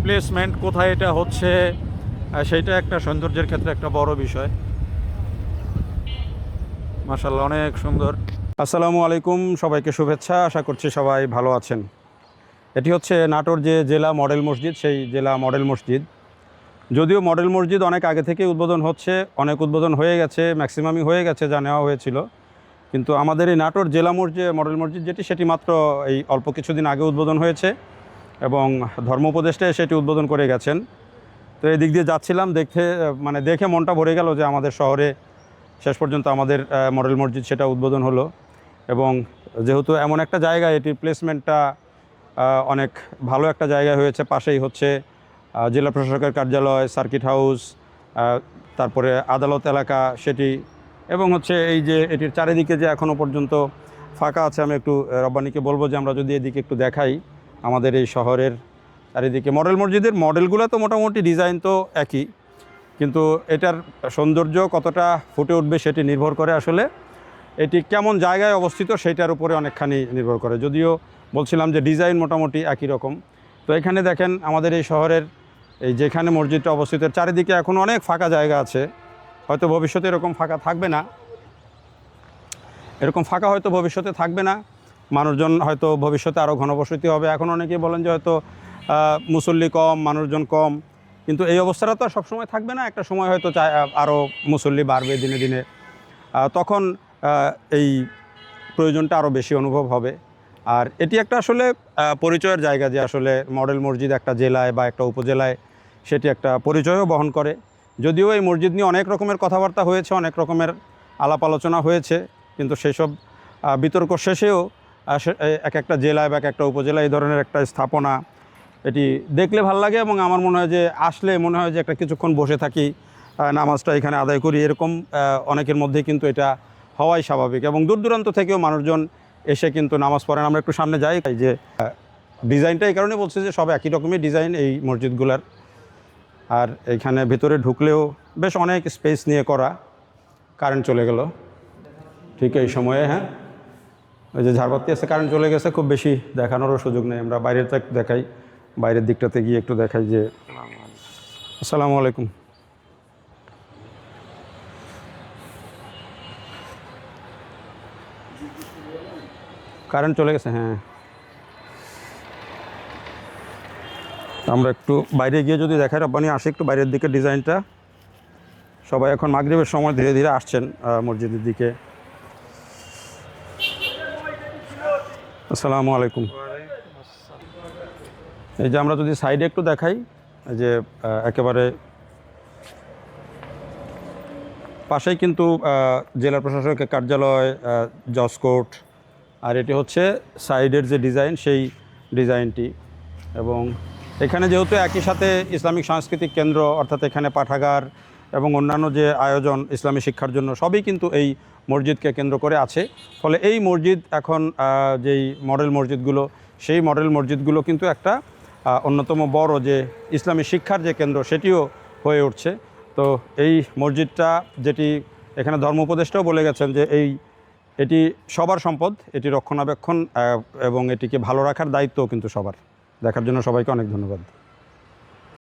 Placement, কোথায় এটা হচ্ছে, সেইটা একটা সৌন্দর্যের ক্ষেত্রে একটা বড় বিষয়। মাশাআল্লাহ, অনেক সুন্দর। আসসালামু আলাইকুম, সবাইকে শুভেচ্ছা। আশা করছি সবাই ভালো আছেন। এটি হচ্ছে নাটোর যে জেলা মডেল মসজিদ, সেই জেলা মডেল মসজিদ। যদিও মডেল মসজিদ অনেক আগে থেকেই উদ্বোধন হচ্ছে, অনেক উদ্বোধন হয়ে গেছে, ম্যাক্সিমামই হয়ে গেছে যা নেওয়া হয়েছিল, কিন্তু আমাদের এই নাটোর জেলা মডেল মসজিদ যেটি, সেটি মাত্র এই অল্প কিছুদিন আগে উদ্বোধন হয়েছে এবং ধর্ম উপদেষ্টা সেটি উদ্বোধন করে গেছেন। তো এই দিক দিয়ে যাচ্ছিলাম, দেখে মনটা ভরে গেল যে আমাদের শহরে শেষ পর্যন্ত আমাদের মডেল মসজিদ সেটা উদ্বোধন হলো। এবং যেহেতু এমন একটা জায়গা, এটির প্লেসমেন্টটা অনেক ভালো একটা জায়গায় হয়েছে। পাশেই হচ্ছে জেলা প্রশাসকের কার্যালয়, সার্কিট হাউস, তারপরে আদালত এলাকা সেটি, এবং হচ্ছে এই যে এটির চারিদিকে যে এখনও পর্যন্ত ফাঁকা আছে। আমি একটু রব্বানিকে বলবো যে আমরা যদি এদিকে একটু দেখাই আমাদের এই শহরের চারিদিকে। মডেল মসজিদের মডেলগুলো তো মোটামুটি ডিজাইন তো একই, কিন্তু এটার সৌন্দর্য কতটা ফুটে উঠবে সেটি নির্ভর করে আসলে এটি কেমন জায়গায় অবস্থিত সেইটার উপরে অনেকখানি নির্ভর করে। যদিও বলছিলাম যে ডিজাইন মোটামুটি একই রকম। তো এখানে দেখেন আমাদের এই শহরের এই যেখানে মসজিদটা অবস্থিত চারিদিকে এখন অনেক ফাঁকা জায়গা আছে। হয়তো ভবিষ্যতে এরকম ফাঁকা থাকবে না, হয়তো ভবিষ্যতে থাকবে না। মানুষজন হয়তো ভবিষ্যতে আরও ঘনবসতি হবে। এখন অনেকেই বলেন যে হয়তো মুসল্লি কম, মানুষজন কম, কিন্তু এই অবস্থাটা তো আর সবসময় থাকবে না। একটা সময় হয়তো আরও মুসল্লি বাড়বে দিনে দিনে, তখন এই প্রয়োজনটা আরও বেশি অনুভব হবে। আর এটি একটা আসলে পরিচয়ের জায়গা, যে আসলে মডেল মসজিদ একটা জেলায় বা একটা উপজেলায় সেটি একটা পরিচয়ও বহন করে। যদিও এই মসজিদ নিয়ে অনেক রকমের কথাবার্তা হয়েছে, অনেক রকমের আলাপ আলোচনা হয়েছে, কিন্তু সেসব বিতর্ক শেষেও এক একটা জেলায় বা এক একটা উপজেলায় এই ধরনের একটা স্থাপনা এটি দেখলে ভাল লাগে। এবং আমার মনে হয় যে আসলে মনে হয় যে একটা কিছুক্ষণ বসে থাকি, নামাজটা এখানে আদায় করি, এরকম অনেকের মধ্যে কিন্তু এটা হওয়াই স্বাভাবিক। এবং দূর দূরান্ত থেকেও মানুষজন এসে কিন্তু নামাজ পড়েন। আমরা একটু সামনে যাই, যে ডিজাইনটা এই কারণে বলছি যে সব একই রকমই ডিজাইন এই মসজিদগুলার। আর এখানে ভিতরে ঢুকলেও বেশ অনেক স্পেস নিয়ে করা। কারেন্ট চলে গেল ঠিক এই সময়ে, হ্যাঁ, ওই যে ঝাড়বাতি আছে, কারেন্ট চলে গেছে। খুব বেশি দেখানোরও সুযোগ নেই, আমরা বাইরের দেখাই, বাইরের দিকটাতে গিয়ে একটু দেখাই যে আসসালামু আলাইকুম। কারেন্ট চলে গেছে, হ্যাঁ। আমরা একটু বাইরে গিয়ে যদি দেখাই, রব্বানি আসে একটু বাইরের দিকে ডিজাইনটা। সবাই এখন মাগরিবের সময় ধীরে ধীরে আসছেন মসজিদের দিকে। আসসালামু আলাইকুম। এই যে আমরা যদি সাইডে একটু দেখাই, যে একেবারে পাশেই কিন্তু জেলা প্রশাসকের কার্যালয়, জজ কোর্ট, আর এটি হচ্ছে সাইডের যে ডিজাইন সেই ডিজাইনটি। এবং এখানে যেহেতু একই সাথে ইসলামিক সাংস্কৃতিক কেন্দ্র, অর্থাৎ এখানে পাঠাগার এবং অন্যান্য যে আয়োজন ইসলামী শিক্ষার জন্য সবই কিন্তু এই মসজিদকে কেন্দ্র করে আছে। ফলে এই মসজিদ এখন যেই মডেল মসজিদগুলো, সেই মডেল মসজিদগুলো কিন্তু একটা অন্যতম বড় যে ইসলামী শিক্ষার যে কেন্দ্র সেটিও হয়ে উঠছে। তো এই মসজিদটা, যেটি এখানে ধর্ম উপদেষ্টাও বলে গেছেন যে এটি সবার সম্পদ, এটি রক্ষণাবেক্ষণ এবং এটিকে ভালো রাখার দায়িত্বও কিন্তু সবার। দেখার জন্য সবাইকে অনেক ধন্যবাদ।